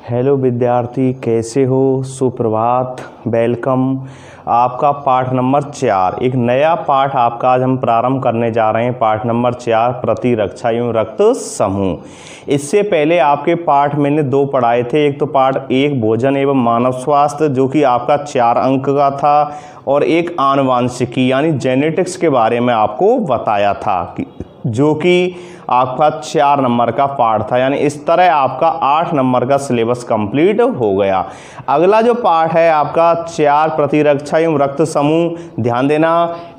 Hello विद्यार्थी, कैसे हो? सुप्रभात, वेलकम। आपका पाठ नंबर 4, एक नया पाठ आपका आज हम प्रारंभ करने जा रहे हैं। पाठ नंबर 4, प्रतिरक्षा एवं रक्त समूह। इससे पहले आपके पाठ मैंने 2 पढ़ाए थे। एक तो पाठ 1 भोजन एवं मानव स्वास्थ्य, जो कि आपका 4 अंक का था, और एक आनुवांशिकी यानी जेनेटिक्स के बारे में आपको बताया था, जो कि आपका 4 नंबर का पाठ था। यानी इस तरह आपका 8 नंबर का सिलेबस कंप्लीट हो गया। अगला जो पाठ है आपका 4, प्रतिरक्षा एवं रक्त समूह, ध्यान देना,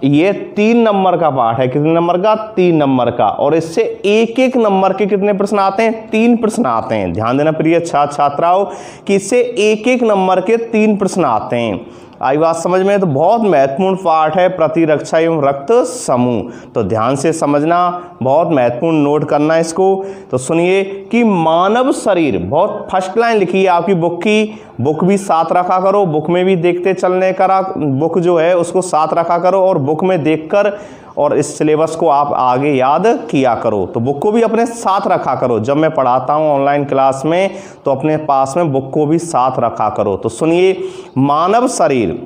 ये 3 नंबर का पाठ है। कितने नंबर का? 3 नंबर का। और इससे एक नंबर के कितने प्रश्न आते हैं? 3 प्रश्न आते हैं। ध्यान देना प्रिय छात्र छात्राओं कि इससे एक नंबर के 3 प्रश्न आते हैं। आई बात समझ में? तो बहुत महत्वपूर्ण पाठ है प्रतिरक्षा एवं रक्त समूह, तो ध्यान से समझना, बहुत महत्वपूर्ण, नोट करना इसको। तो सुनिए कि मानव शरीर, बहुत फर्स्ट लाइन लिखी है आपकी बुक की, बुक भी साथ रखा करो, बुक में भी देखते चलने करा, बुक जो है उसको साथ रखा करो और बुक में देखकर और इस सिलेबस को आप आगे याद किया करो। तो बुक को भी अपने साथ रखा करो। जब मैं पढ़ाता हूँ ऑनलाइन क्लास में तो अपने पास में बुक को भी साथ रखा करो। तो सुनिए, मानव शरीर,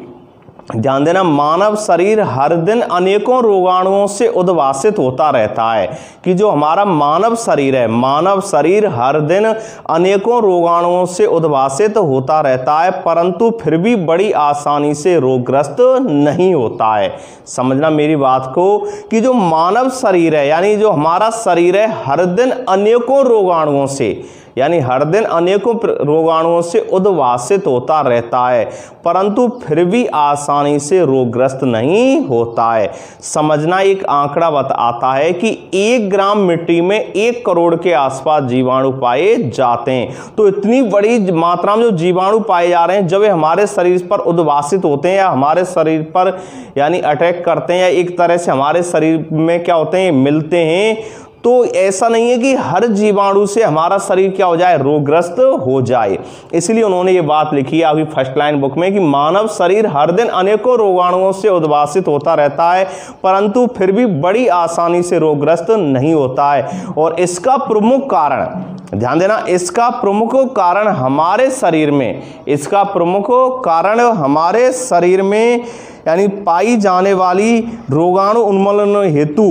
ध्यान देना, मानव शरीर हर दिन अनेकों रोगाणुओं से उद्वासित होता रहता है। कि जो हमारा मानव शरीर है, मानव शरीर हर दिन अनेकों रोगाणुओं से उद्वासित होता रहता है, परंतु फिर भी बड़ी आसानी से रोगग्रस्त नहीं होता है। समझना मेरी बात को कि जो मानव शरीर है, यानी जो हमारा शरीर है, हर दिन अनेकों रोगाणुओं से, यानी हर दिन अनेकों रोगाणुओं से उद्वासित होता रहता है, परंतु फिर भी आसानी से रोगग्रस्त नहीं होता है। समझना, एक आंकड़ा बताता है कि 1 ग्राम मिट्टी में 1 करोड़ के आसपास जीवाणु पाए जाते हैं। तो इतनी बड़ी मात्रा में जो जीवाणु पाए जा रहे हैं, जब वे हमारे शरीर पर उद्वासित होते हैं या हमारे शरीर पर यानी अटैक करते हैं, या एक तरह से हमारे शरीर में क्या होते हैं, मिलते हैं, तो ऐसा नहीं है कि हर जीवाणु से हमारा शरीर क्या हो जाए, रोगग्रस्त हो जाए। इसलिए उन्होंने ये बात लिखी है अभी फर्स्ट लाइन बुक में कि मानव शरीर हर दिन अनेकों रोगाणुओं से उद्वासित होता रहता है, परंतु फिर भी बड़ी आसानी से रोगग्रस्त नहीं होता है। और इसका प्रमुख कारण, ध्यान देना, इसका प्रमुख कारण हमारे शरीर में, इसका प्रमुख कारण हमारे शरीर में यानी पाई जाने वाली रोगाणु उन्मूलन हेतु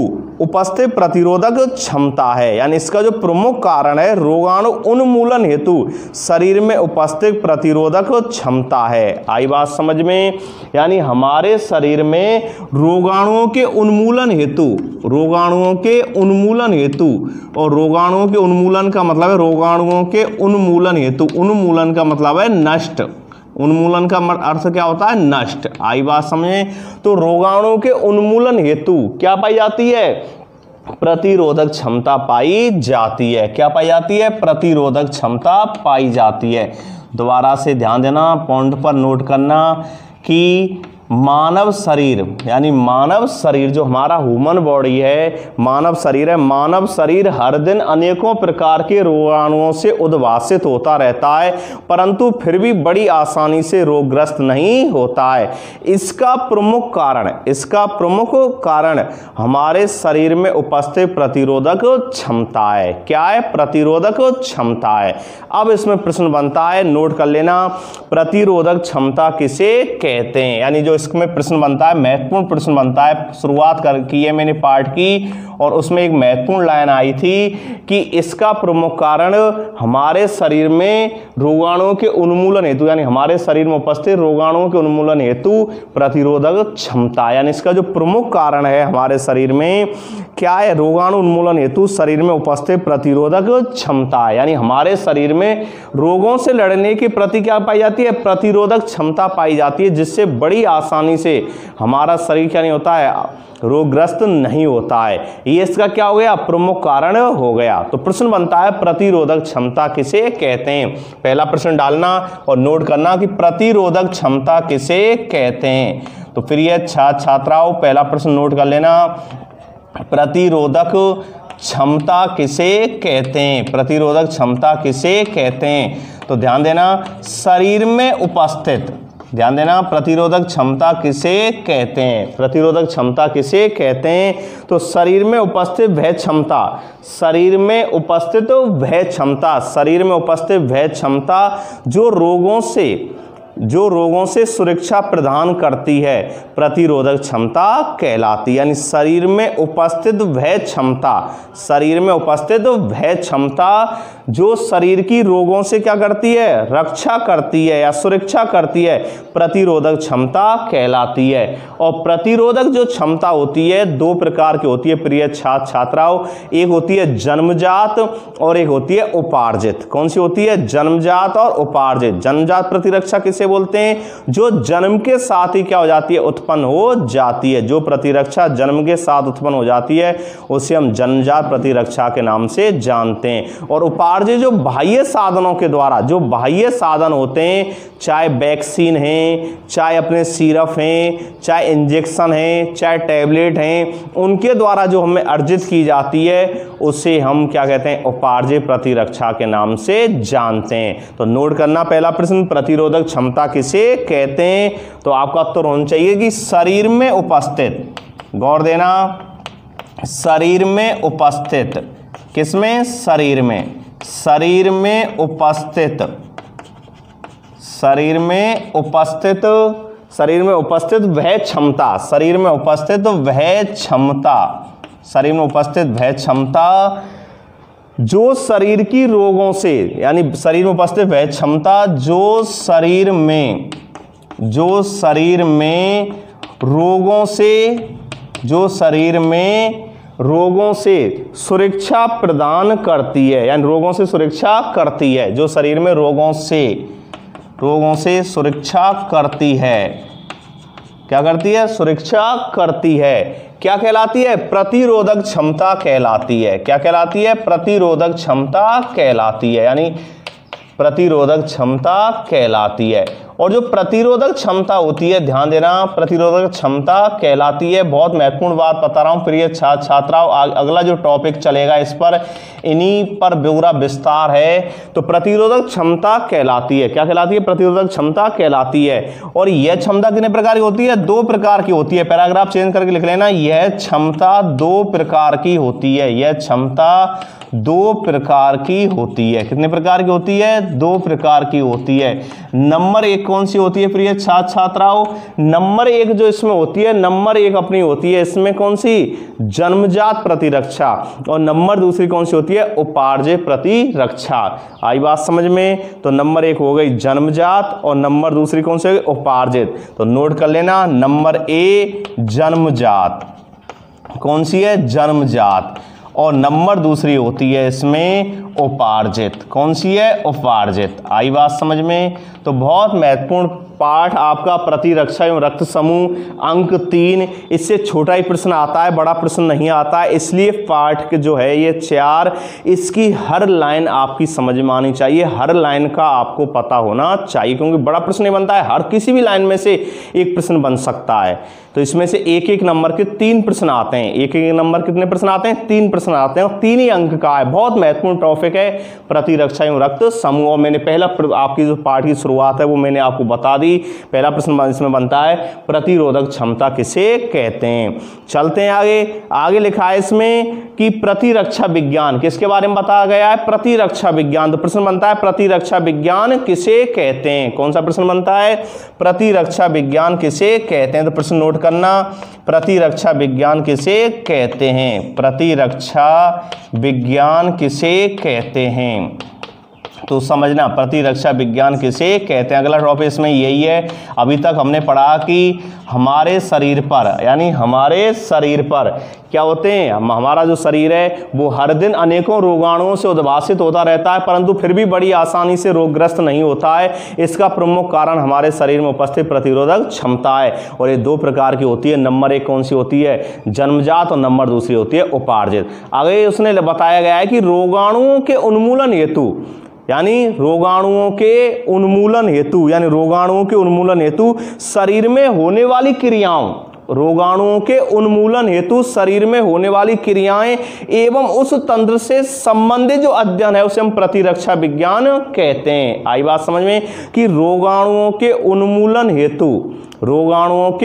उपस्थित प्रतिरोधक क्षमता है। यानी इसका जो प्रमुख कारण है, रोगाणु उन्मूलन हेतु शरीर में उपस्थित प्रतिरोधक क्षमता है। आई बात समझ में? यानी हमारे शरीर में रोगाणुओं के उन्मूलन हेतु, रोगाणुओं के उन्मूलन हेतु, और रोगाणुओं के उन्मूलन का मतलब है रोगाणुओं के उन्मूलन हेतु, उन्मूलन का मतलब है नष्ट, उन्मूलन का अर्थ क्या होता है? नष्ट। आई बात समझे? तो रोगाणुओं के उन्मूलन हेतु क्या पाई जाती है? प्रतिरोधक क्षमता पाई जाती है। क्या पाई जाती है? प्रतिरोधक क्षमता पाई जाती है। दोबारा से ध्यान देना, पॉइंट पर नोट करना कि मानव शरीर, यानी मानव शरीर जो हमारा ह्यूमन बॉडी है, मानव शरीर है, मानव शरीर हर दिन अनेकों प्रकार के रोगाणुओं से उद्वासित होता रहता है, परंतु फिर भी बड़ी आसानी से रोगग्रस्त नहीं होता है। इसका प्रमुख कारण, इसका प्रमुख कारण हमारे शरीर में उपस्थित प्रतिरोधक क्षमता है। क्या है? प्रतिरोधक क्षमता है। अब इसमें प्रश्न बनता है, नोट कर लेना, प्रतिरोधक क्षमता किसे कहते हैं? यानी जो इसमें प्रश्न बनता है, महत्वपूर्ण प्रश्न बनता है। शुरुआत की है मैंने पाठ की, और उसमें एक महत्वपूर्ण लाइन आई थी कि इसका प्रमुख कारण हमारे शरीर में रोगाणुओं के उन्मूलन हेतु, यानी हमारे शरीर में उपस्थित रोगाणुओं के उन्मूलन हेतु प्रतिरोधक क्षमता। यानी इसका जो प्रमुख कारण है हमारे शरीर में क्या है? रोगाणु उन्मूलन हेतु शरीर में उपस्थित प्रतिरोधक क्षमता। यानी हमारे शरीर में रोगों से लड़ने के प्रति क्या पाई जाती है? प्रतिरोधक क्षमता पाई जाती है, जिससे बड़ी आसानी से हमारा शरीर क्या नहीं होता है, रोगग्रस्त नहीं होता है। ये इसका क्या हो गया? प्रमुख कारण हो गया। तो प्रश्न बनता है, प्रतिरोधक क्षमता किसे कहते हैं? पहला प्रश्न डालना और नोट करना कि प्रतिरोधक क्षमता किसे कहते हैं। तो फिर ये छात्राओं पहला प्रश्न नोट कर लेना, प्रतिरोधक क्षमता किसे कहते हैं? प्रतिरोधक क्षमता किसे कहते हैं? तो ध्यान देना, शरीर में उपस्थित, ध्यान देना, प्रतिरोधक क्षमता किसे कहते हैं? प्रतिरोधक क्षमता किसे कहते हैं? तो शरीर में उपस्थित वह क्षमता, शरीर में उपस्थित वह क्षमता, शरीर में उपस्थित वह क्षमता जो रोगों से सुरक्षा प्रदान करती है, प्रतिरोधक क्षमता कहलाती है। यानी शरीर में उपस्थित वह क्षमता, शरीर में उपस्थित वह क्षमता जो शरीर की रोगों से क्या करती है? रक्षा करती है या सुरक्षा करती है, प्रतिरोधक क्षमता कहलाती है। और प्रतिरोधक जो क्षमता होती है दो प्रकार की होती है प्रिय छात्र छात्राओं, एक होती है जन्मजात और एक होती है उपार्जित। कौन सी होती है? जन्मजात और उपार्जित। जन्मजात प्रतिरक्षा किसे बोलते हैं? जो जन्म के साथ ही क्या हो जाती है? उत्पन्न हो जाती है। जो प्रतिरक्षा जन्म के साथ उत्पन्न हो जाती है उसे हम जन्मजात प्रतिरक्षा के नाम से जानते हैं। और उपार्जित जो बाह्य साधनों के द्वारा, जो बाह्य साधन होते हैं, चाहे वैक्सीन है, चाहे अपने सिरप हैं, चाहे इंजेक्शन है, चाहे टैबलेट हैं, उनके द्वारा जो हमें अर्जित की जाती है उसे हम क्या कहते हैं? उपार्जित प्रतिरक्षा के नाम से जानते हैं। तो नोट करना पहला प्रश्न, प्रतिरोधक क्षमता किसे कहते हैं? तो आपका उत्तर होना चाहिए कि शरीर में उपस्थित, गौर देना, शरीर में उपस्थित, किसमें? शरीर में, शरीर में उपस्थित, शरीर में उपस्थित, शरीर में उपस्थित वह क्षमता, शरीर में उपस्थित वह क्षमता, शरीर में उपस्थित वह क्षमता जो शरीर की रोगों से, यानी शरीर में उपस्थित वह क्षमता जो शरीर में रोगों से, जो शरीर में रोगों से सुरक्षा प्रदान करती है, यानी रोगों से सुरक्षा करती है, जो शरीर में रोगों से सुरक्षा करती है। क्या करती है? सुरक्षा करती है। क्या कहलाती है? प्रतिरोधक क्षमता कहलाती है। क्या कहलाती है? प्रतिरोधक क्षमता कहलाती है, यानी प्रतिरोधक क्षमता कहलाती है। और जो प्रतिरोधक क्षमता होती है, ध्यान देना, प्रतिरोधक क्षमता कहलाती है, बहुत महत्वपूर्ण बात बता रहा हूं प्रिय छात्र छात्राओं, अगला जो टॉपिक चलेगा इस पर, इन्हीं पर पूरा विस्तार है। तो प्रतिरोधक क्षमता कहलाती है, क्या कहलाती है? प्रतिरोधक क्षमता कहलाती है। और यह क्षमता कितने प्रकार की होती है? दो प्रकार की होती है। पैराग्राफ चेंज करके लिख लेना, यह क्षमता दो प्रकार की होती है, यह क्षमता दो प्रकार की होती है। कितने प्रकार की होती है? दो प्रकार की होती है। नंबर एक कौन सी होती है प्रिय छात्र छात्राओं? नंबर एक जो इसमें होती है, नंबर एक अपनी होती है इसमें कौन सी? जन्मजात प्रतिरक्षा। और नंबर दूसरी कौन सी होती है? उपार्जित प्रतिरक्षा। आई बात समझ में? तो नंबर एक हो गई जन्मजात और नंबर दूसरी कौन सी होगी? उपार्जित। तो नोट कर लेना, नंबर ए जन्मजात, कौन सी है? जन्मजात। और नंबर दूसरी होती है इसमें उपार्जित, कौन सी है? उपार्जित। आई बात समझ में? तो बहुत महत्वपूर्ण पाठ आपका प्रतिरक्षा एवं रक्त समूह अंक 3, इससे छोटा ही प्रश्न आता है, बड़ा प्रश्न नहीं आता है, इसलिए पाठ के जो है ये 4, इसकी हर लाइन आपकी समझ में आनी चाहिए, हर लाइन का आपको पता होना चाहिए, क्योंकि बड़ा प्रश्न नहीं बनता है, हर किसी भी लाइन में से एक प्रश्न बन सकता है। तो इसमें से एक एक नंबर के 3 प्रश्न आते हैं। एक एक नंबर कितने प्रश्न आते हैं? 3 प्रश्न आते हैं और 3 ही अंक का है। बहुत महत्वपूर्ण टॉपिक है प्रतिरक्षा एवं रक्त समूह। और मैंने पहला आपकी जो पाठ की शुरुआत है वो मैंने आपको बता दी। पहला प्रश्न इसमें बनता है प्रतिरोधक क्षमता किसे कहते हैं। चलते हैं आगे। आगे लिखा है इसमें कि प्रतिरक्षा विज्ञान किसके बारे में बताया गया है? प्रतिरक्षा विज्ञान। तो प्रश्न बनता है प्रतिरक्षा विज्ञान किसे कहते हैं? कौन सा प्रश्न बनता है? प्रतिरक्षा विज्ञान किसे कहते हैं। तो प्रश्न नोट करना, प्रतिरक्षा विज्ञान किसे कहते हैं? प्रतिरक्षा विज्ञान किसे कहते हैं? तो समझना प्रतिरक्षा विज्ञान किसे कहते हैं। अगला टॉपिक इसमें यही है। अभी तक हमने पढ़ा कि हमारे शरीर पर, यानी हमारे शरीर पर क्या होते हैं, हमारा जो शरीर है वो हर दिन अनेकों रोगाणुओं से उद्भासित होता रहता है, परंतु फिर भी बड़ी आसानी से रोगग्रस्त नहीं होता है। इसका प्रमुख कारण हमारे शरीर में उपस्थित प्रतिरोधक क्षमता है। और ये 2 प्रकार की होती है। नंबर 1 कौन सी होती है? जन्मजात, और नंबर दूसरी होती है उपार्जित। आगे उसने बताया गया है कि रोगाणुओं के उन्मूलन हेतु, यानी रोगाणुओं के उन्मूलन हेतु, यानी रोगाणुओं के उन्मूलन हेतु शरीर में होने वाली क्रियाओं, रोगाणुओं के उन्मूलन हेतु शरीर में होने वाली क्रियाएं एवं उस तंत्र से संबंधित जो अध्ययन है उसे हम प्रतिरक्षा विज्ञान कहते हैं। आई बात समझ में कि रोगाणुओं के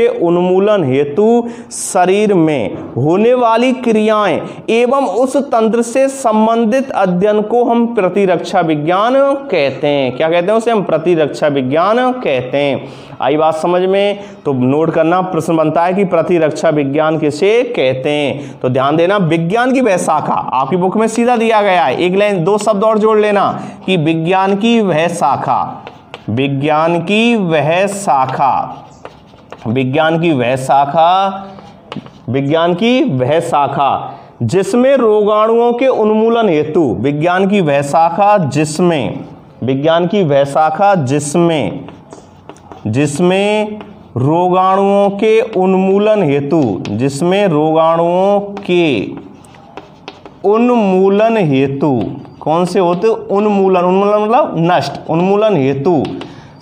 उन्मूलन हेतु शरीर में होने वाली क्रियाएं एवं उस तंत्र से संबंधित अध्ययन को हम प्रतिरक्षा विज्ञान कहते हैं। क्या कहते हैं उसे हम प्रतिरक्षा विज्ञान कहते हैं। आई बात समझ में, तो नोट करना प्रश्न बनता है कि प्रतिरक्षा विज्ञान किसे कहते हैं। तो ध्यान देना, विज्ञान की वह शाखा आपकी बुक में सीधा दिया गया है, एक लाइन दो शब्द और जोड़ लेना कि विज्ञान की वह शाखा, विज्ञान की वह शाखा, विज्ञान की वह शाखा, विज्ञान की वह शाखा जिसमें रोगाणुओं के उन्मूलन हेतु, विज्ञान की वह शाखा जिसमें, विज्ञान की वह शाखा जिसमें रोगाणुओं के उन्मूलन हेतु, जिसमें रोगाणुओं के उन्मूलन हेतु कौन से होते? उन्मूलन, उन्मूलन मतलब नष्ट, उन्मूलन हेतु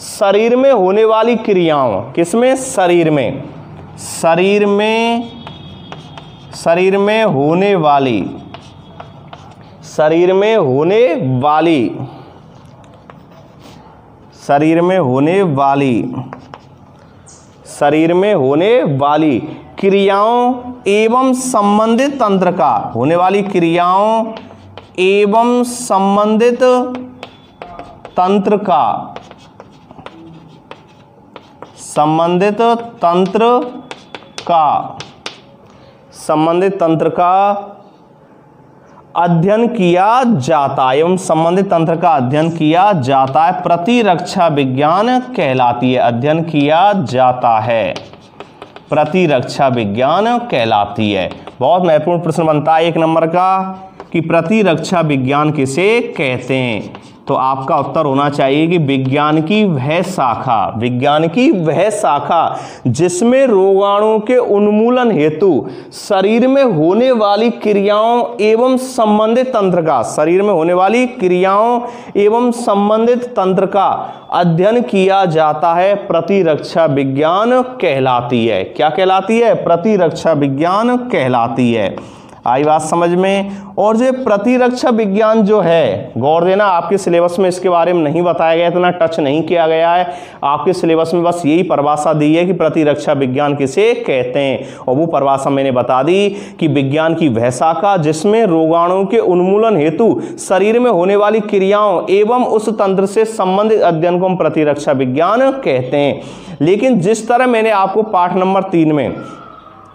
शरीर में होने वाली क्रियाओं, किसमें? शरीर में, शरीर में, शरीर में होने वाली, शरीर में होने वाली, शरीर में होने वाली, शरीर में होने वाली क्रियाओं एवं संबंधित तंत्र का, होने वाली क्रियाओं एवं संबंधित तंत्र का, संबंधित तंत्र का, संबंधित तंत्र का अध्ययन किया जाता है, एवं संबंधित तंत्र का अध्ययन किया जाता है, प्रतिरक्षा विज्ञान कहलाती है। अध्ययन किया जाता है, प्रतिरक्षा विज्ञान कहलाती है। बहुत महत्वपूर्ण प्रश्न बनता है 1 नंबर का कि प्रतिरक्षा विज्ञान किसे कहते हैं। तो आपका उत्तर होना चाहिए कि विज्ञान की वह शाखा, विज्ञान की वह शाखा जिसमें रोगाणुओं के उन्मूलन हेतु शरीर में होने वाली क्रियाओं एवं संबंधित तंत्र का, शरीर में होने वाली क्रियाओं एवं संबंधित तंत्र का अध्ययन किया जाता है, प्रतिरक्षा विज्ञान कहलाती है। क्या कहलाती है? प्रतिरक्षा विज्ञान कहलाती है। आई बात समझ में। और जो प्रतिरक्षा विज्ञान जो है, गौर देना, आपके सिलेबस में इसके बारे में नहीं बताया गया, इतना टच नहीं किया गया है। आपके सिलेबस में बस यही परिभाषा दी है कि प्रतिरक्षा विज्ञान किसे कहते हैं, और वो परिभाषा मैंने बता दी कि विज्ञान की वह शाखा जिसमें रोगाणुओं के उन्मूलन हेतु शरीर में होने वाली क्रियाओं एवं उस तंत्र से संबंधित अध्ययन को हम प्रतिरक्षा विज्ञान कहते हैं। लेकिन जिस तरह मैंने आपको पाठ नंबर 3 में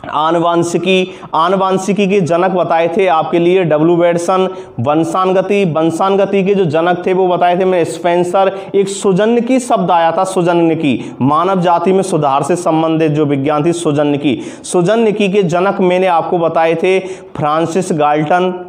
आनुवांशिकी के जनक बताए थे आपके लिए, डब्ल्यू बेडसन, वंशानुगति के जो जनक थे वो बताए थे मैं, स्पेंसर। एक सुजन्यकी शब्द आया था, सुजन्यकी, मानव जाति में सुधार से संबंधित जो विज्ञान थी, सुजन्यकी के जनक मैंने आपको बताए थे फ्रांसिस गाल्टन।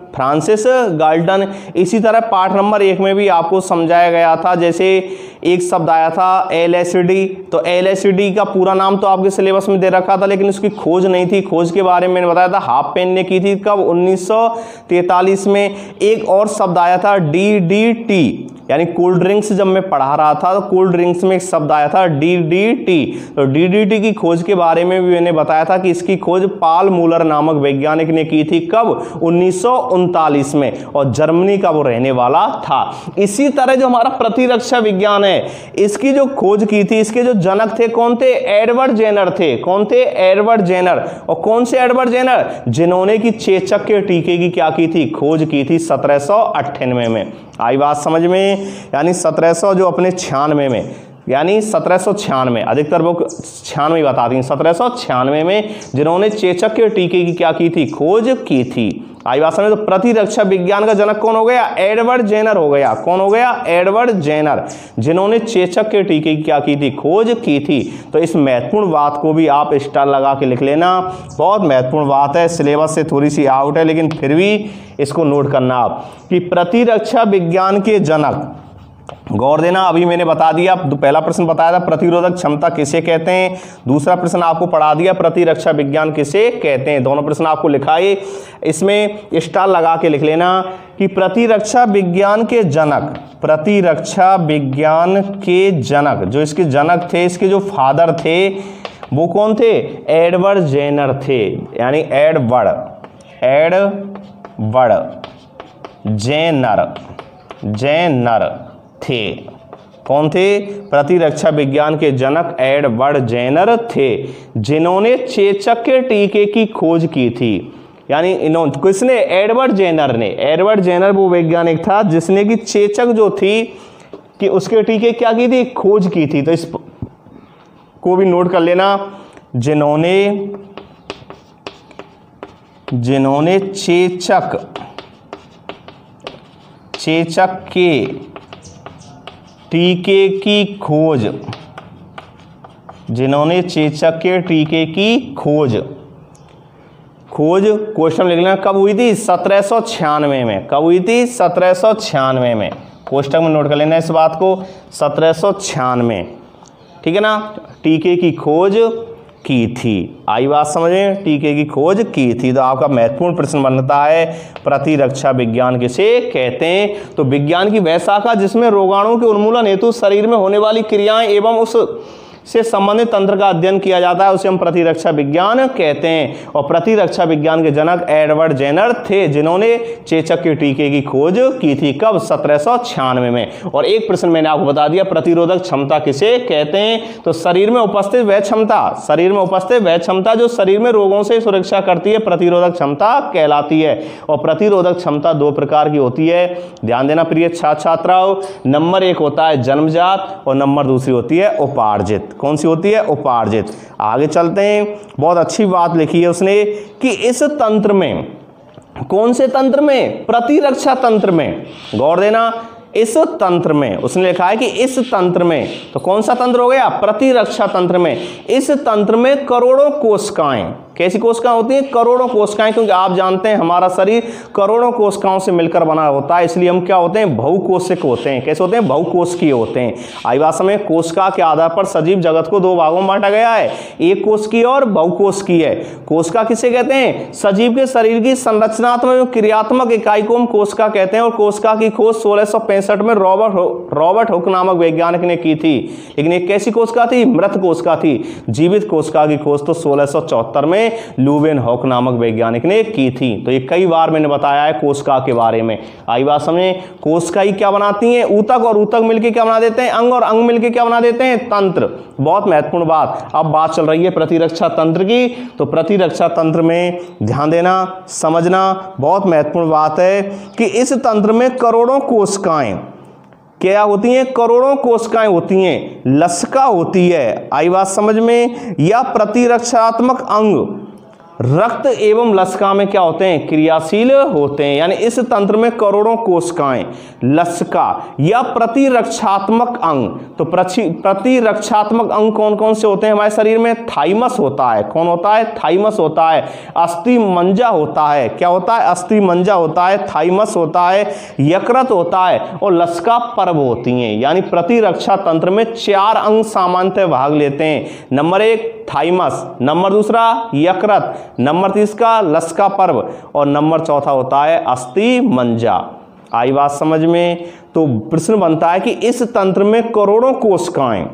इसी तरह पाठ नंबर 1 में भी आपको समझाया गया था, जैसे एक शब्द आया था LSD, तो LSD का पूरा नाम तो आपके सिलेबस में दे रखा था, लेकिन उसकी खोज नहीं थी। खोज के बारे में मैंने बताया था, हाफपेन ने की थी, कब? 1943 में। एक और शब्द आया था DDT, यानी कोल्ड ड्रिंक्स। जब मैं पढ़ा रहा था तो कोल्ड ड्रिंक्स में एक शब्द आया था DDT, तो DDT की खोज के बारे में भी मैंने बताया था कि इसकी खोज पाल मूलर नामक वैज्ञानिक ने की थी, कब? 1939 में, और जर्मनी का वो रहने वाला था। इसी तरह जो हमारा प्रतिरक्षा विज्ञान है, इसकी जो खोज की थी, इसके जो जनक थे कौन थे? एडवर्ड जेनर थे। कौन थे? Edward Jenner. और कौन से एडवर्ड जेनर? जिन्होंने की चेचक के टीके की क्या की थी? खोज की थी 1798 में। आई बात समझ में, यानी 1700 जो अपने 96 में, यानी 1796, अधिकतर वो 96 बताती हैं, 1796 में जिन्होंने चेचक के टीके की क्या की थी? खोज की थी। आई बात समझ। तो प्रतिरक्षा विज्ञान का जनक कौन हो गया? एडवर्ड जेनर हो गया। कौन हो गया? एडवर्ड जेनर, जिन्होंने चेचक के टीके की क्या की थी? खोज की थी। तो इस महत्वपूर्ण बात को भी आप स्टार लगा के लिख लेना, बहुत महत्वपूर्ण बात है, सिलेबस से थोड़ी सी आउट है, लेकिन फिर भी इसको नोट करना आप कि प्रतिरक्षा विज्ञान के जनक, गौर देना, अभी मैंने बता दिया, पहला प्रश्न बताया था प्रतिरोधक क्षमता किसे कहते हैं, दूसरा प्रश्न आपको पढ़ा दिया प्रतिरक्षा विज्ञान किसे कहते हैं। दोनों प्रश्न आपको लिखाए, इसमें स्टार लगा के लिख लेना कि प्रतिरक्षा विज्ञान के जनक, प्रतिरक्षा विज्ञान के जनक, जो इसके जनक थे, इसके जो फादर थे, वो कौन थे? एडवर्ड जेनर थे, यानी एडवर्ड जेनर थे। कौन थे? प्रतिरक्षा विज्ञान के जनक एडवर्ड जेनर थे, जिन्होंने चेचक के टीके की खोज की थी। यानी किसने? एडवर्ड जेनर ने। एडवर्ड जेनर वो वैज्ञानिक था जिसने कि चेचक जो थी कि उसके टीके क्या की थी? खोज की थी। तो इस को भी नोट कर लेना, जिन्होंने चेचक के टीके की खोज, जिन्होंने चेचक के टीके की खोज क्वेश्चन लिख लेना कब हुई थी? 1796 में। कब हुई थी? 1796 में। कोष्टक में नोट कर लेना इस बात को, 1796, ठीक है ना। टीके की खोज की थी। आई बात समझ में? टीके की खोज की थी। तो आपका महत्वपूर्ण प्रश्न बनता है प्रतिरक्षा विज्ञान किसे कहते हैं? तो विज्ञान की वह शाखा जिसमें रोगाणुओं के उन्मूलन हेतु शरीर में होने वाली क्रियाएं एवं उस से संबंधित तंत्र का अध्ययन किया जाता है, उसे हम प्रतिरक्षा विज्ञान कहते हैं। और प्रतिरक्षा विज्ञान के जनक एडवर्ड जेनर थे, जिन्होंने चेचक के टीके की खोज की थी। कब? 1796 में। और एक प्रश्न मैंने आपको बता दिया, प्रतिरोधक क्षमता किसे कहते हैं? तो शरीर में उपस्थित वह क्षमता जो शरीर में रोगों से सुरक्षा करती है, प्रतिरोधक क्षमता कहलाती है। और प्रतिरोधक क्षमता दो प्रकार की होती है, ध्यान देना प्रिय छात्राओं। नंबर एक होता है जन्मजात और नंबर दूसरी होती है उपार्जित। कौन सी होती है? उपार्जित। आगे चलते हैं। बहुत अच्छी बात लिखी है उसने कि इस तंत्र में, कौन से तंत्र में? प्रतिरक्षा तंत्र में। गौर देना, इस तंत्र में उसने लिखा है कि इस तंत्र में, तो कौन सा तंत्र हो गया? प्रतिरक्षा तंत्र में। इस तंत्र में करोड़ों कोशिकाएं, कैसी कोशिकाएं होती हैं? करोड़ों कोशिकाएं, क्योंकि आप जानते हैं हमारा शरीर करोड़ों कोशिकाओं से मिलकर बना होता है, इसलिए हम क्या होते हैं? बहुकोशिक होते हैं। कैसे होते हैं? बहुकोशिकीय होते हैं। आई बात समझ में? कोशिका के आधार पर सजीव जगत को दो भागों में बांटा गया है, एक कोशिकीय और बहुकोशिकीय। कोशिका किसे कहते हैं? सजीव के शरीर की संरचनात्मक एवं क्रियात्मक इकाई को हम कोशिका कहते हैं। और कोशिका की खोज 1665 में रॉबर्ट हुक नामक वैज्ञानिक ने की थी। लेकिन एक कैसी कोशिका थी? मृत कोशिका थी। जीवित कोशिका की खोज तो 1674 में लुवेन हॉक नामक वैज्ञानिक ने की थी। तो ये कई बार मैंने बताया है कोशिका के बारे में। आई बात समझे? कोशिका ही क्या बनाती हैं? ऊतक, और ऊतक मिलकर क्या बना देते हैं? अंग, और अंग मिलकर क्या बना देते हैं? तंत्र। बहुत महत्वपूर्ण बात। अब बात चल रही है प्रतिरक्षा तंत्र की। तो प्रतिरक्षा तंत्र में ध्यान देना, समझना बहुत महत्वपूर्ण बात है कि इस तंत्र में करोड़ों कोशिकाएं क्या होती हैं? करोड़ों कोशिकाएं होती हैं। लसिका होती है, आई बात समझ में? या प्रतिरक्षात्मक अंग रक्त एवं लसिका में क्या होते हैं? क्रियाशील होते हैं। यानी इस तंत्र में करोड़ों कोशिकाएं, लसिका या प्रतिरक्षात्मक अंग। तो प्रतिरक्षात्मक अंग कौन कौन से होते हैं हमारे शरीर में? थाइमस होता है। कौन होता है? थाइमस होता है। अस्थि मंजा होता है। क्या होता है? अस्थि मंजा होता है। थाइमस होता है, यकृत होता है, और लसिका पर्व होती हैं। यानी प्रतिरक्षा तंत्र में 4 अंग सामान्यतः भाग लेते हैं। नंबर 1 थाइमस, नंबर दूसरा यकृत, नंबर 3 लसिका पर्व, और नंबर 4 होता है अस्थि मंजा। आई बात समझ में? तो प्रश्न बनता है कि इस तंत्र में करोड़ों कोशिकाएं,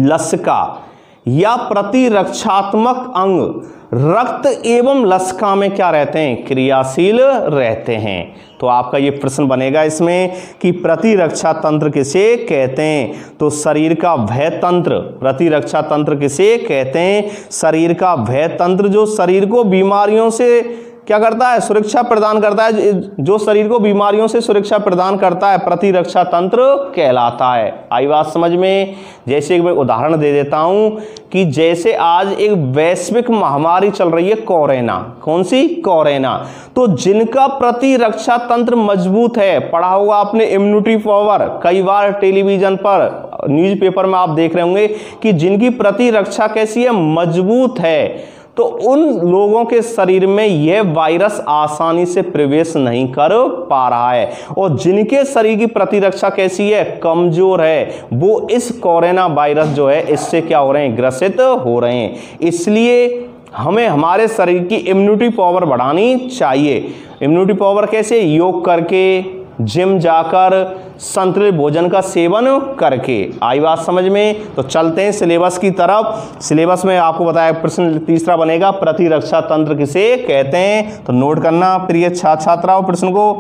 लसिका या प्रतिरक्षात्मक अंग रक्त एवं लसिका में क्या रहते हैं? क्रियाशील रहते हैं। तो आपका ये प्रश्न बनेगा इसमें कि प्रतिरक्षा तंत्र किसे कहते हैं? तो शरीर का वह तंत्र, प्रतिरक्षा तंत्र किसे कहते हैं? शरीर का वह तंत्र जो शरीर को बीमारियों से क्या करता है? सुरक्षा प्रदान करता है। जो शरीर को बीमारियों से सुरक्षा प्रदान करता है, प्रतिरक्षा तंत्र कहलाता है। आई बात समझ में? जैसे एक मैं उदाहरण दे देता हूं कि जैसे आज एक वैश्विक महामारी चल रही है, कोरोना। कौन सी? कोरोना। तो जिनका प्रतिरक्षा तंत्र मजबूत है, पढ़ा होगा आपने इम्यूनिटी पावर, कई बार टेलीविजन पर, न्यूज़पेपर में आप देख रहे होंगे कि जिनकी प्रतिरक्षा कैसी है? मजबूत है। तो उन लोगों के शरीर में यह वायरस आसानी से प्रवेश नहीं कर पा रहा है। और जिनके शरीर की प्रतिरक्षा कैसी है? कमजोर है, वो इस कोरोना वायरस जो है इससे क्या हो रहे हैं? ग्रसित हो रहे हैं। इसलिए हमें हमारे शरीर की इम्यूनिटी पावर बढ़ानी चाहिए। इम्यूनिटी पावर कैसे? योग करके, जिम जाकर, संतुलित भोजन का सेवन करके। आई बात समझ में? तो चलते हैं सिलेबस की तरफ। सिलेबस में आपको बताया प्रश्न तीसरा बनेगा, प्रतिरक्षा तंत्र किसे कहते हैं। तो नोट करना प्रिय छात्राओं प्रश्न को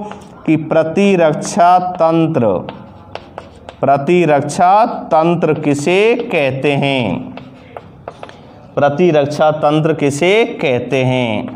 कि प्रतिरक्षा तंत्र किसे कहते हैं। प्रतिरक्षा तंत्र किसे कहते हैं।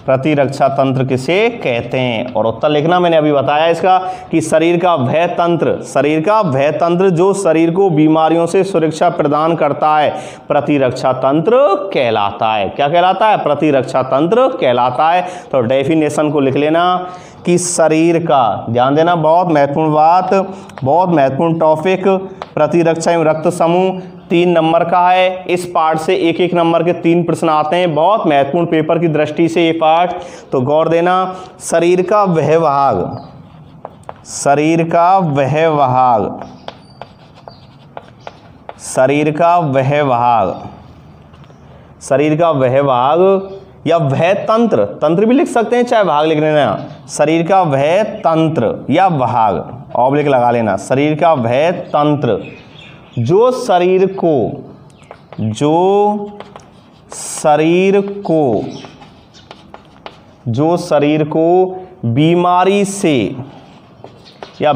प्रतिरक्षा तंत्र किसे कहते हैं। और उत्तर लिखना मैंने अभी बताया इसका कि शरीर का वह तंत्र जो शरीर को बीमारियों से सुरक्षा प्रदान करता है, प्रतिरक्षा तंत्र कहलाता है। क्या कहलाता है? प्रतिरक्षा तंत्र कहलाता है। तो डेफिनेशन को लिख लेना कि शरीर का, ध्यान देना, बहुत महत्वपूर्ण बात, बहुत महत्वपूर्ण टॉपिक, प्रतिरक्षा एवं रक्त समूह 3 नंबर का है। इस पार्ट से एक एक नंबर के 3 प्रश्न आते हैं, बहुत महत्वपूर्ण पेपर की दृष्टि से ये पार्ट, तो गौर देना। शरीर का वह भाग या वह तंत्र भी लिख सकते हैं, चाहे भाग लिख लेना। शरीर का वह तंत्र या भाग, ऑब्लिक लगा लेना। शरीर का वह तंत्र जो शरीर को बीमारी से या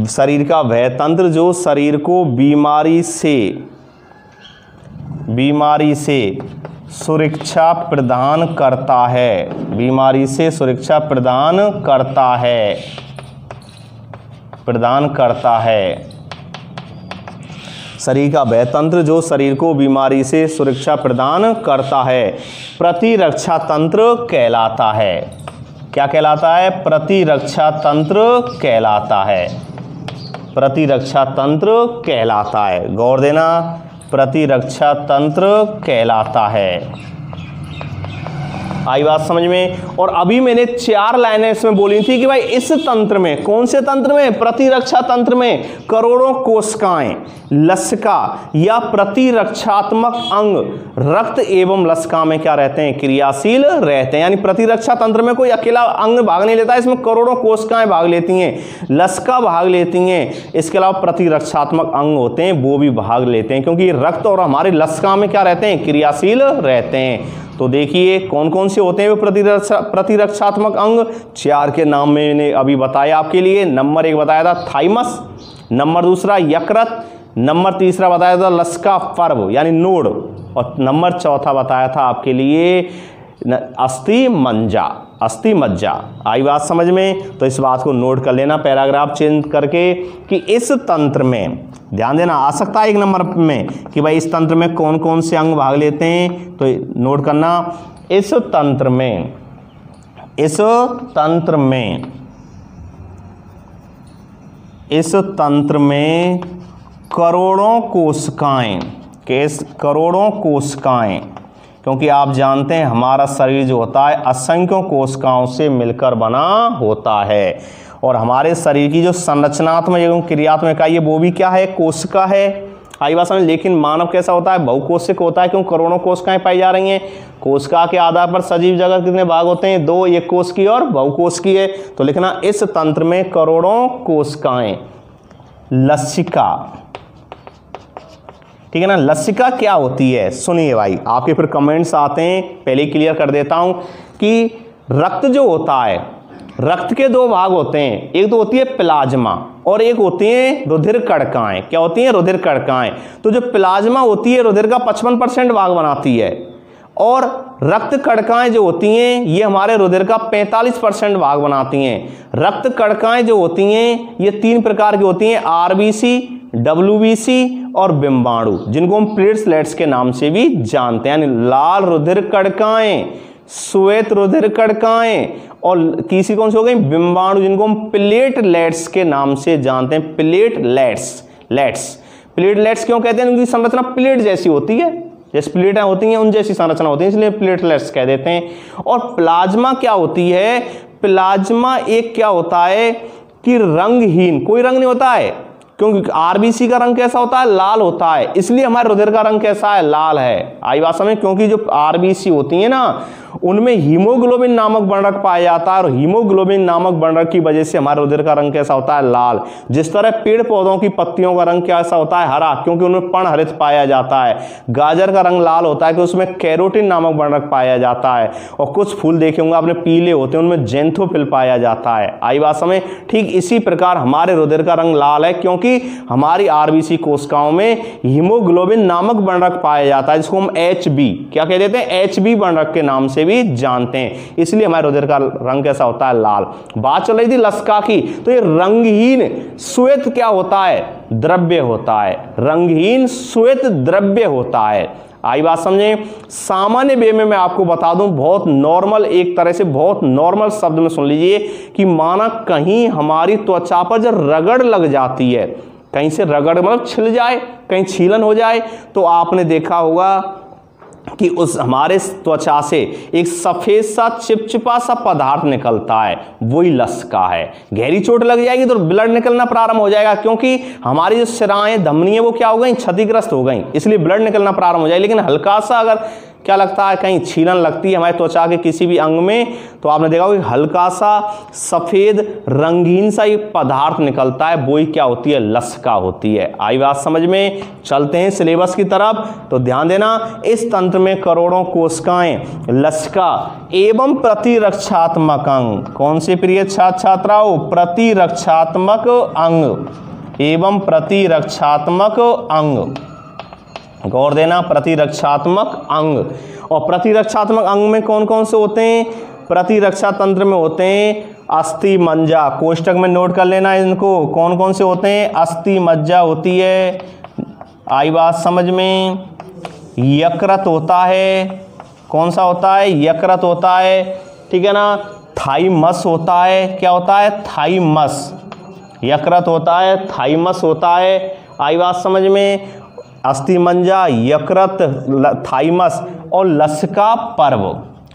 शरीर का वह तंत्र जो शरीर को बीमारी से सुरक्षा प्रदान करता है। शरीर का वह तंत्र जो शरीर को बीमारी से सुरक्षा प्रदान करता है, प्रतिरक्षा तंत्र कहलाता है। क्या कहलाता है? प्रतिरक्षा तंत्र कहलाता है। गौर देना, प्रतिरक्षा तंत्र कहलाता है। आई बात समझ में? और अभी मैंने 4 लाइनें इसमें बोली थी कि भाई इस तंत्र में, कौन से तंत्र में? प्रतिरक्षा तंत्र में करोड़ों कोशिकाएं, लसिका या प्रतिरक्षात्मक अंग रक्त एवं लसिका में क्या रहते हैं? क्रियाशील रहते हैं। यानी प्रतिरक्षा तंत्र में कोई अकेला अंग भाग नहीं लेता, इसमें करोड़ों कोशिकाएं भाग लेती हैं, लसिका भाग लेती हैं, इसके अलावा प्रतिरक्षात्मक अंग होते हैं वो भी भाग लेते हैं, क्योंकि रक्त और हमारे लसिका में क्या रहते हैं? क्रियाशील रहते हैं। तो देखिए कौन कौन से होते हैं वो प्रतिरक्षात्मक अंग। 4 के नाम मैंने अभी बताया आपके लिए। नंबर 1 बताया था थाइमस, नंबर 2 यकृत, नंबर 3 बताया था लसिका पर्व यानी नोड, और नंबर 4 बताया था आपके लिए अस्थि मज्जा। आई बात समझ में? तो इस बात को नोट कर लेना पैराग्राफ चेंज करके कि इस तंत्र में, ध्यान देना, आ सकता है 1 नंबर में कि भाई इस तंत्र में कौन कौन से अंग भाग लेते हैं, तो नोट करना। इस तंत्र में करोड़ों कोशिकाएं, क्योंकि आप जानते हैं हमारा शरीर जो होता है असंख्यों कोशिकाओं से मिलकर बना होता है, और हमारे शरीर की जो संरचनात्मक एवं क्रियात्मक इकाई है वो भी क्या है? कोशिका है। आई बात समझ? लेकिन मानव कैसा होता है? बहुकोशिक होता है, क्यों? करोड़ों कोशिकाएं पाई जा रही हैं। कोशिका के आधार पर सजीव जगत कितने भाग होते हैं? 2, एक कोशिकीय और बहुकोशिकीय है। तो लिखना इस तंत्र में करोड़ों कोशिकाएं, लसिका, ठीक है ना। लसिका क्या होती है? सुनिए भाई, आपके फिर कमेंट्स आते हैं, पहले क्लियर कर देता हूं कि रक्त जो होता है, रक्त के 2 भाग होते हैं, एक तो होती है प्लाज्मा और एक होती है रुधिर कणिकाएं। क्या होती हैं? रुधिर कणिकाएं। तो जो प्लाज्मा होती है रुधिर का 55% भाग बनाती है, और रक्त कणिकाएं जो होती हैं ये हमारे रुधिर का 45% भाग बनाती हैं। रक्त कणिकाएं जो होती हैं ये 3 प्रकार की होती हैं, आरबीसी, डब्ल्यूबीसी और बिम्बाणु, जिनको हम प्लेटलेट्स के नाम से भी जानते हैं। यानी लाल रुधिर कणिकाएं, श्वेत रुधिर कणिकाएं, और तीसरी कौन सी हो गई? बिम्बाणु, जिनको हम प्लेटलेट्स के नाम से जानते हैं। प्लेटलेट्स क्यों कहते हैं? उनकी संरचना प्लेट जैसी होती है, जैसे प्लेटें होती हैं उन जैसी संरचना होती है, इसलिए प्लेटलेट्स कह देते हैं। और प्लाज्मा क्या होती है? प्लाज्मा एक क्या होता है कि रंगहीन, कोई रंग नहीं होता है, क्योंकि आरबीसी का रंग कैसा होता है? लाल होता है, इसलिए हमारे रुधिर का रंग कैसा है? लाल है। आई बात समझ? क्योंकि जो आरबीसी होती है ना उनमें हीमोग्लोबिन नामक वर्णक पाया जाता है और हीमोग्लोबिन नामक वर्णक की वजह से हमारे रुधिर का रंग कैसा होता है, लाल। जिस तरह पेड़ पौधों की पत्तियों का रंग कैसा होता है, हरा, क्योंकि उनमें पर्णहरित पाया जाता है। गाजर का रंग लाल होता है कि उसमें कैरोटीन नामक वर्णक पाया जाता है। और कुछ फूल देखे होंगे आपने पीले होते हैं, उनमें ज़ैंथोफिल पाया जाता है। आई बात समझ। ठीक इसी प्रकार हमारे रुधिर का रंग लाल है क्योंकि हमारी आरबीसी कोशिकाओं में हीमोग्लोबिन नामक वर्णक पाया जाता है, जिसको हम HB क्या कह देते हैं, HB वर्णक के नाम से भी जानते हैं। इसलिए हमारे रुधिर का रंग कैसा होता है, लाल। बात चल रही थी लसिका की, तो ये रंगहीन श्वेत क्या होता है, द्रव्य होता है। रंगहीन श्वेत द्रव्य होता है। आई बात समझे। सामान्य वे में मैं आपको बता दूं, बहुत नॉर्मल, एक तरह से बहुत नॉर्मल शब्द में सुन लीजिए कि माना कहीं हमारी त्वचा पर जब रगड़ लग जाती है, कहीं से रगड़ मतलब छिल जाए, कहीं छीलन हो जाए, तो आपने देखा होगा कि उस हमारे त्वचा से एक सफेद सा चिपचिपा सा पदार्थ निकलता है, वही लसिका है। गहरी चोट लग जाएगी तो ब्लड निकलना प्रारंभ हो जाएगा, क्योंकि हमारी जो शिराएं धमनियां वो क्या हो गई, क्षतिग्रस्त हो गई, इसलिए ब्लड निकलना प्रारंभ हो जाएगा। लेकिन हल्का सा अगर क्या लगता है, कहीं छीलन लगती है हमारे त्वचा के किसी भी अंग में, तो आपने देखा होगा हल्का सा सफेद रंगीन सा एक पदार्थ निकलता है, वो ही क्या होती है, लसिका होती है। आई बात समझ में। चलते हैं सिलेबस की तरफ। तो ध्यान देना, इस तंत्र में करोड़ों कोशिकाएं, लसिका एवं प्रतिरक्षात्मक अंग, कौन से प्रिय छात्र छात्राओं, प्रतिरक्षात्मक अंग एवं प्रतिरक्षात्मक अंग, गौर देना, प्रतिरक्षात्मक अंग। और प्रतिरक्षात्मक अंग में कौन कौन से होते हैं, प्रतिरक्षा तंत्र में होते हैं अस्थि मज्जा, कोष्टक में नोट कर लेना इनको, कौन कौन से होते हैं, अस्थि मज्जा होती है। आई बात समझ में। यकृत होता है, कौन सा होता है, यकृत होता है, ठीक है ना। थाइमस होता है, क्या होता है, थाइमस, यकृत होता है, थाइमस होता है। आई बात समझ में। अस्थिमज्जा, यकृत, थाइमस और लसिका पर्व,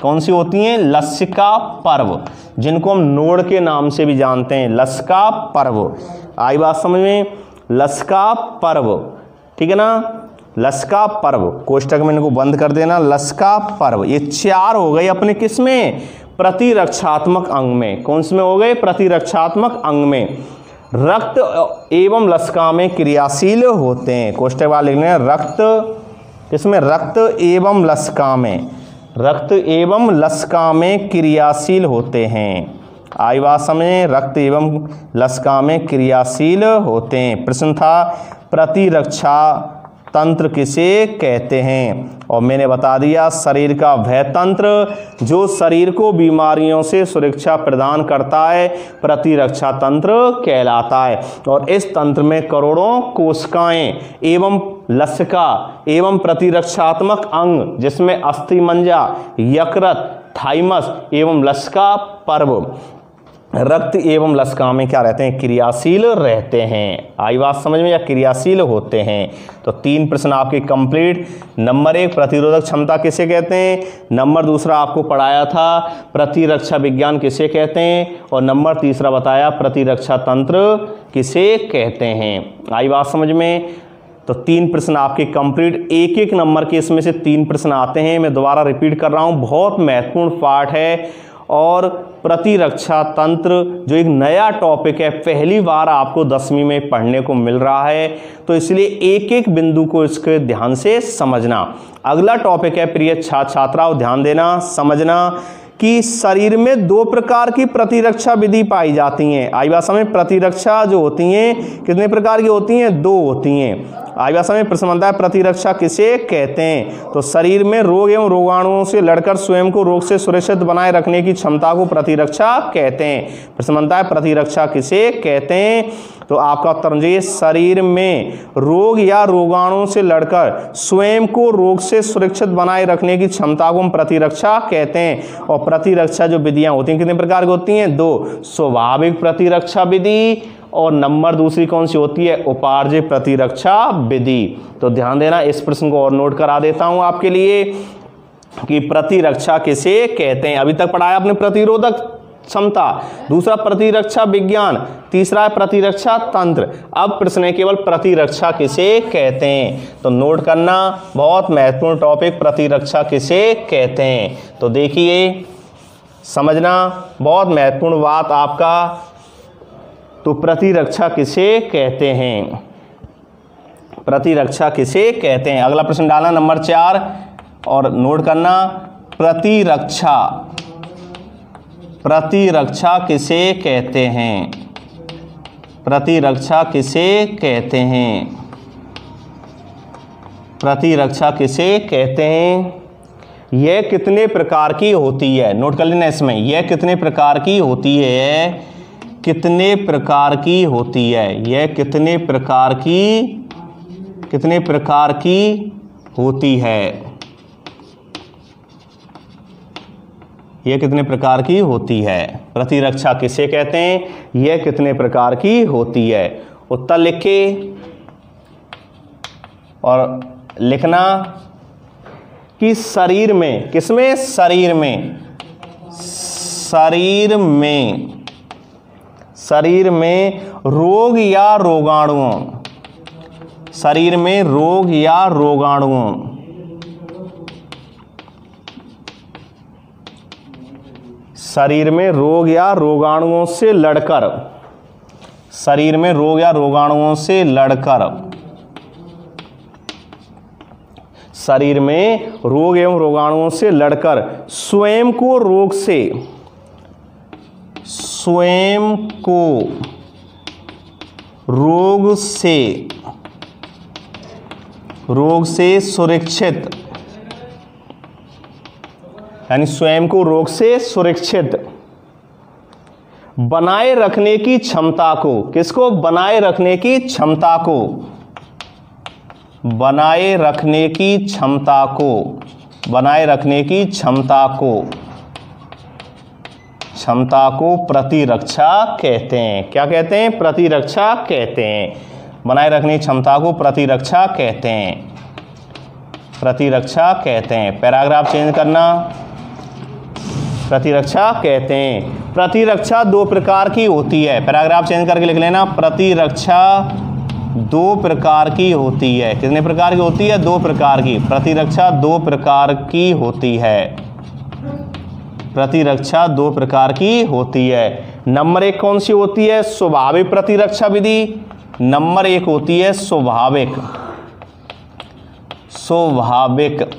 कौन सी होती हैं, लसिका पर्व, जिनको हम नोड के नाम से भी जानते हैं, लसिका पर्व। आई बात समझ में, लसिका पर्व, ठीक है ना, लसिका पर्व। कोष्टक में इनको बंद कर देना, लसिका पर्व। ये 4 हो गए अपने किस में, प्रतिरक्षात्मक अंग में। कौन से में हो गए, प्रतिरक्षात्मक अंग में। रक्त एवं लसिका में क्रियाशील होते हैं, कोष्टक वाले लिखने हैं, रक्त इसमें, रक्त एवं लसिका में, रक्त एवं लसिका में क्रियाशील होते हैं। आई बात समझे, रक्त एवं लसिका में क्रियाशील होते हैं। प्रश्न था प्रतिरक्षा तंत्र किसे कहते हैं, और मैंने बता दिया शरीर का वह तंत्र जो शरीर को बीमारियों से सुरक्षा प्रदान करता है, प्रतिरक्षा तंत्र कहलाता है। और इस तंत्र में करोड़ों कोशिकाएं एवं लसिका एवं प्रतिरक्षात्मक अंग, जिसमें अस्थिमज्जा, यकृत, थाइमस एवं लसिका पर्व, रक्त एवं लसिका में क्या रहते हैं, क्रियाशील रहते हैं। आई बात समझ में, या क्रियाशील होते हैं। तो 3 प्रश्न आपके कंप्लीट। नंबर 1 प्रतिरोधक क्षमता किसे कहते हैं, नंबर 2 आपको पढ़ाया था प्रतिरक्षा विज्ञान किसे कहते हैं, और नंबर 3 बताया प्रतिरक्षा तंत्र किसे कहते हैं। आई बात समझ में। तो 3 प्रश्न आपके कंप्लीट, एक एक नंबर के इसमें से 3 प्रश्न आते हैं। मैं दोबारा रिपीट कर रहा हूँ, बहुत महत्वपूर्ण पार्ट है। और प्रतिरक्षा तंत्र जो एक नया टॉपिक है, पहली बार आपको 10वीं में पढ़ने को मिल रहा है, तो इसलिए एक एक बिंदु को इसके ध्यान से समझना। अगला टॉपिक है प्रिय छात्र छात्राओं, ध्यान देना, समझना कि शरीर में 2 प्रकार की प्रतिरक्षा विधि पाई जाती हैं। आई बात समझ, प्रतिरक्षा जो होती हैं कितने प्रकार की होती हैं, 2 होती हैं। आई बात समझ। प्रश्न बनता है प्रतिरक्षा किसे कहते हैं, तो शरीर में रोग एवं रोगाणुओं से लड़कर स्वयं को रोग से सुरक्षित बनाए रखने की क्षमता को प्रतिरक्षा कहते हैं। प्रश्न बनता है प्रतिरक्षा किसे कहते हैं, तो आपका उत्तर होना शरीर में रोग या रोगाणुओं से लड़कर स्वयं को रोग से सुरक्षित बनाए रखने की क्षमता को हम प्रतिरक्षा कहते हैं। और प्रतिरक्षा जो विधियां होती हैं कितने प्रकार की होती हैं, 2, स्वाभाविक प्रतिरक्षा विधि और नंबर 2 कौन सी होती है, उपार्जित प्रतिरक्षा विधि। तो ध्यान देना, इस प्रश्न को और नोट करा देता हूं आपके लिए कि प्रतिरक्षा किसे कहते हैं। अभी तक पढ़ाया आपने प्रतिरोधक क्षमता, दूसरा प्रतिरक्षा विज्ञान, तीसरा है प्रतिरक्षा तंत्र। अब प्रश्न है केवल प्रतिरक्षा किसे कहते हैं, तो नोट करना, बहुत महत्वपूर्ण टॉपिक, प्रतिरक्षा किसे कहते हैं। तो देखिए समझना, बहुत महत्वपूर्ण बात आपका, तो प्रतिरक्षा किसे कहते हैं, प्रतिरक्षा किसे कहते हैं। अगला प्रश्न डालना नंबर 4 और नोट करना, प्रतिरक्षा, प्रतिरक्षा किसे कहते हैं, प्रतिरक्षा किसे कहते हैं, प्रतिरक्षा किसे कहते हैं। यह कितने प्रकार की होती है, नोट कर लेना इसमें, यह कितने प्रकार की होती है, कितने प्रकार की होती है, यह कितने प्रकार की, कितने प्रकार की होती है, यह कितने प्रकार की होती है, प्रतिरक्षा किसे कहते हैं, यह कितने प्रकार की होती है। उत्तर लिखे और लिखना कि शरीर में, किसमें, शरीर में, शरीर में, शरीर में रोग या रोगाणुओं, शरीर में रोग या रोगाणुओं, शरीर में रोग या रोगाणुओं से लड़कर, शरीर में रोग या रोगाणुओं से लड़कर, शरीर में रोग एवं रोगाणुओं से लड़कर स्वयं को रोग से, स्वयं को रोग से, रोग से सुरक्षित, यानी स्वयं को रोग से सुरक्षित बनाए रखने की क्षमता को, किसको, बनाए रखने की क्षमता को, बनाए रखने की क्षमता को, बनाए रखने की क्षमता को, क्षमता को प्रतिरक्षा कहते हैं। क्या कहते हैं, प्रतिरक्षा कहते हैं, बनाए रखने की क्षमता को प्रतिरक्षा कहते हैं, प्रतिरक्षा कहते हैं। पैराग्राफ चेंज करना, प्रतिरक्षा कहते हैं। प्रतिरक्षा दो प्रकार की होती है, पैराग्राफ चेंज करके लिख लेना, प्रतिरक्षा दो प्रकार की होती है। कितने प्रकार की होती है, दो प्रकार की, प्रतिरक्षा दो प्रकार की होती है, प्रतिरक्षा दो प्रकार की होती है। नंबर 1 कौन सी होती है, स्वाभाविक प्रतिरक्षा विधि, नंबर 1 होती है स्वाभाविक, स्वाभाविक,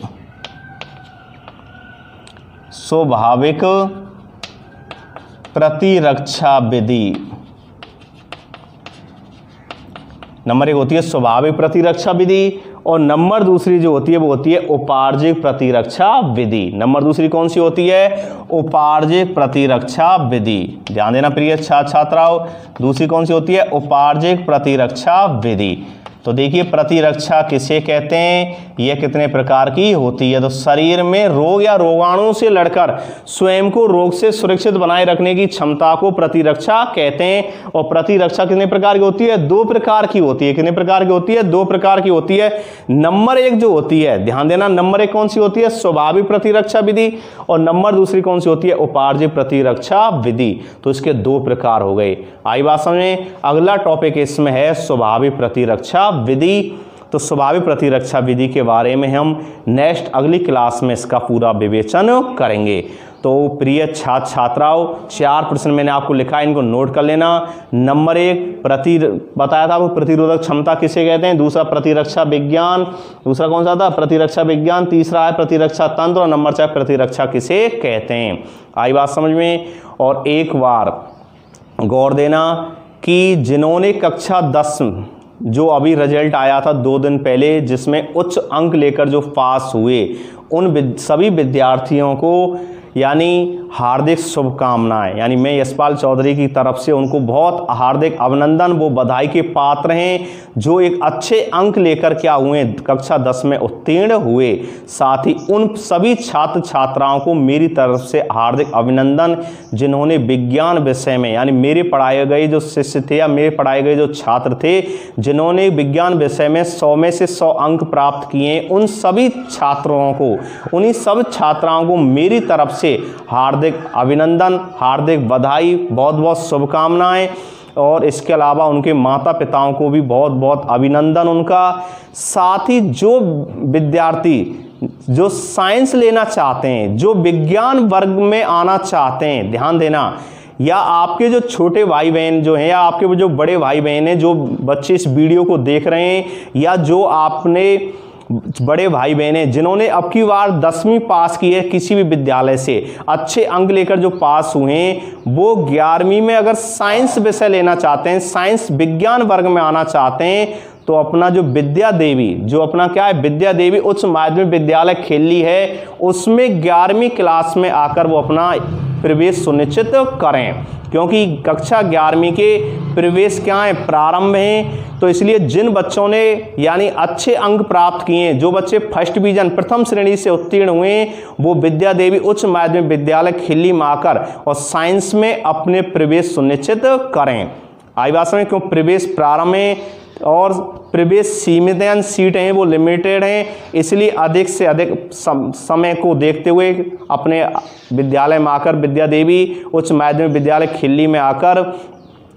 स्वाभाविक प्रतिरक्षा विधि, नंबर 1 होती है स्वाभाविक प्रतिरक्षा विधि, और नंबर दूसरी जो होती है वो होती है उपार्जित प्रतिरक्षा विधि। नंबर दूसरी कौन सी होती है, उपार्जित प्रतिरक्षा विधि, ध्यान देना प्रिय छात्राओं, दूसरी कौन सी होती है, उपार्जित प्रतिरक्षा विधि। तो देखिए प्रतिरक्षा किसे कहते हैं, यह कितने प्रकार की होती है, तो शरीर में रोग या रोगाणु से लड़कर स्वयं को रोग से सुरक्षित बनाए रखने की क्षमता को प्रतिरक्षा कहते हैं। और प्रतिरक्षा कितने प्रकार की होती है, दो प्रकार की होती है। कितने प्रकार की होती है, दो प्रकार की होती है। नंबर 1 जो होती है, ध्यान देना, नंबर 1 कौन सी होती है, स्वाभाविक प्रतिरक्षा विधि, और नंबर दूसरी कौन सी होती है, उपार्जित प्रतिरक्षा विधि। तो इसके दो प्रकार हो गए। आई बात समझ में। अगला टॉपिक इसमें है स्वाभाविक प्रतिरक्षा विधि। तो स्वाभाविक प्रतिरक्षा विधि के बारे में हम नेक्स्ट अगली क्लास में इसका पूरा विवेचन करेंगे। तो प्रिय छात्र छात्राओं, 4 प्रश्न मैंने आपको लिखा है, इनको नोट कर लेना। नंबर 1 बताया था आपको प्रतिरोधक क्षमता किसे कहते हैं, दूसरा प्रतिरक्षा विज्ञान, दूसरा कौन सा था, प्रतिरक्षा विज्ञान, तीसरा है प्रतिरक्षा तंत्र, और नंबर 4 प्रतिरक्षा किसे कहते हैं। आई बात समझ में। और एक बार गौर देना कि जिन्होंने कक्षा 10 जो अभी रिजल्ट आया था 2 दिन पहले, जिसमें उच्च अंक लेकर जो पास हुए, उन सभी विद्यार्थियों को यानी हार्दिक शुभकामनाएं। यानी मैं यशपाल चौधरी की तरफ से उनको बहुत हार्दिक अभिनंदन, वो बधाई के पात्र हैं जो एक अच्छे अंक लेकर क्या हुए, कक्षा 10 में उत्तीर्ण हुए। साथ ही उन सभी छात्र छात्राओं को मेरी तरफ से हार्दिक अभिनंदन जिन्होंने विज्ञान विषय में, यानी मेरे पढ़ाए गए जो शिष्य थे या मेरे पढ़ाए गए जो छात्र थे, जिन्होंने विज्ञान विषय में 100 में से 100 अंक प्राप्त किए, उन सभी छात्रों को, उन्हीं सब छात्राओं को मेरी तरफ से हार्दिक हार्दिक अभिनंदन, हार्दिक बधाई, बहुत बहुत शुभकामनाएं। और इसके अलावा उनके माता पिताओं को भी बहुत बहुत अभिनंदन उनका। साथ ही जो विद्यार्थी जो साइंस लेना चाहते हैं, जो विज्ञान वर्ग में आना चाहते हैं, ध्यान देना, या आपके जो छोटे भाई बहन जो हैं, या आपके जो बड़े भाई बहन हैं, जो बच्चे इस वीडियो को देख रहे हैं, या जो आपने बड़े भाई बहन हैं जिन्होंने अब की बार 10वीं पास की है किसी भी विद्यालय से, अच्छे अंक लेकर जो पास हुए हैं, वो 11वीं में अगर साइंस विषय लेना चाहते हैं, साइंस विज्ञान वर्ग में आना चाहते हैं, तो अपना जो विद्या देवी, जो अपना क्या है, विद्या देवी उच्च माध्यमिक विद्यालय खेली है, उसमें 11वीं क्लास में आकर वो अपना प्रवेश सुनिश्चित करें, क्योंकि कक्षा 11वीं के प्रवेश क्या है, प्रारंभ हैं। तो इसलिए जिन बच्चों ने यानी अच्छे अंक प्राप्त किए हैं, जो बच्चे फर्स्ट डिवीजन प्रथम श्रेणी से उत्तीर्ण हुए हैं, वो विद्या देवी उच्च माध्यमिक विद्यालय खिल्ली में आकर और साइंस में अपने प्रवेश सुनिश्चित करें। आई बात समझ, क्यों प्रवेश प्रारंभ है और प्रवेश सीमित हैं, सीटें हैं वो लिमिटेड हैं, इसलिए अधिक से अधिक समय को देखते हुए अपने विद्यालय में आकर, विद्या देवी उच्च माध्यमिक विद्यालय खिल्ली में आकर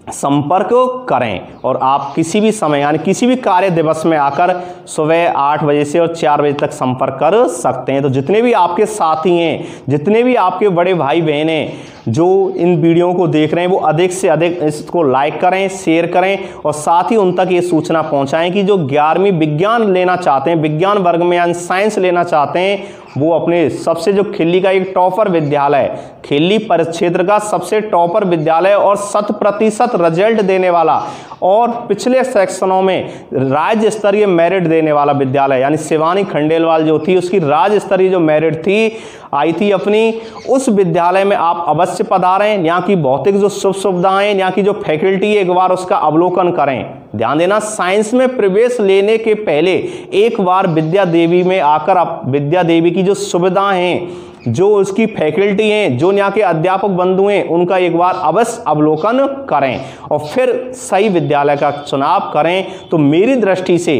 संपर्क करें। और आप किसी भी समय यानी किसी भी कार्य दिवस में आकर सुबह 8 बजे से और 4 बजे तक संपर्क कर सकते हैं। तो जितने भी आपके साथी हैं, जितने भी आपके बड़े भाई बहन हैं जो इन वीडियो को देख रहे हैं, वो अधिक से अधिक इसको लाइक करें, शेयर करें और साथ ही उन तक ये सूचना पहुंचाएं कि जो 11वीं विज्ञान लेना चाहते हैं, विज्ञान वर्ग में यानी साइंस लेना चाहते हैं, वो अपने सबसे जो खिल्ली का एक टॉपर विद्यालय, खिल्ली परिक्षेत्र का सबसे टॉपर विद्यालय और 100% रिजल्ट देने वाला और पिछले सेक्शनों में राज्य स्तरीय मेरिट देने वाला विद्यालय, यानी शिवानी खंडेलवाल जो थी उसकी राज्य स्तरीय जो मेरिट थी आई थी अपनी, उस विद्यालय में आप अवश्य पधारें। यहाँ की भौतिक जो सुख सुविधाएं, यहाँ की जो फैकल्टी है, एक बार उसका अवलोकन करें। ध्यान देना, साइंस में प्रवेश लेने के पहले एक बार विद्या देवी में आकर आप विद्या देवी की जो सुविधाएं हैं, जो उसकी फैकल्टी हैं, जो यहाँ के अध्यापक बंधु हैं, उनका एक बार अवश्य अवलोकन करें और फिर सही विद्यालय का चुनाव करें। तो मेरी दृष्टि से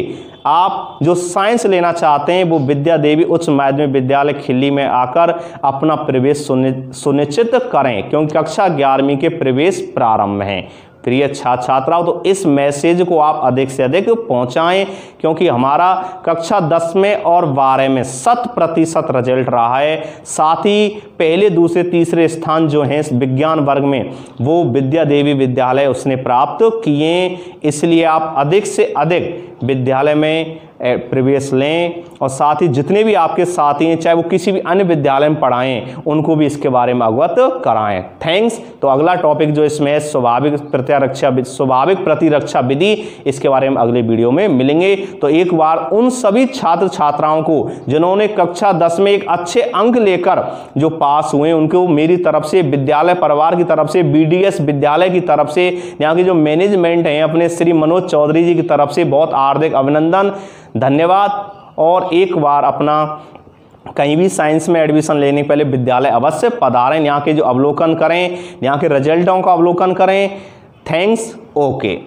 आप जो साइंस लेना चाहते हैं वो विद्या देवी उच्च माध्यमिक विद्यालय खिल्ली में आकर अपना प्रवेश सुनिश्चित करें, क्योंकि कक्षा 11वीं के प्रवेश प्रारंभ हैं। प्रिय छात्र छात्राओं, तो इस मैसेज को आप अधिक से अधिक पहुंचाएं, क्योंकि हमारा कक्षा 10 में और 12 में 100% रिजल्ट रहा है। साथ ही पहले, दूसरे, तीसरे स्थान जो हैं विज्ञान वर्ग में, वो विद्या देवी विद्यालय उसने प्राप्त किए। इसलिए आप अधिक से अधिक विद्यालय में प्रवेश लें और साथ ही जितने भी आपके साथी हैं, चाहे वो किसी भी अन्य विद्यालय में पढ़ाएं, उनको भी इसके बारे में अवगत कराएं। थैंक्स। तो अगला टॉपिक जो इसमें है स्वाभाविक प्रतिरक्षा विधि, इसके बारे में अगले वीडियो में मिलेंगे। तो एक बार उन सभी छात्र छात्राओं को जिन्होंने कक्षा 10 में एक अच्छे अंक लेकर जो पास हुए, उनको मेरी तरफ से, विद्यालय परिवार की तरफ से, BDS विद्यालय की तरफ से, यहाँ की जो मैनेजमेंट है अपने श्री मनोज चौधरी जी की तरफ से बहुत हार्दिक अभिनंदन, धन्यवाद। और एक बार अपना कहीं भी साइंस में एडमिशन लेने पहले विद्यालय अवश्य पधारें, यहाँ के जो अवलोकन करें, यहाँ के रिजल्टों का अवलोकन करें। थैंक्स। ओके।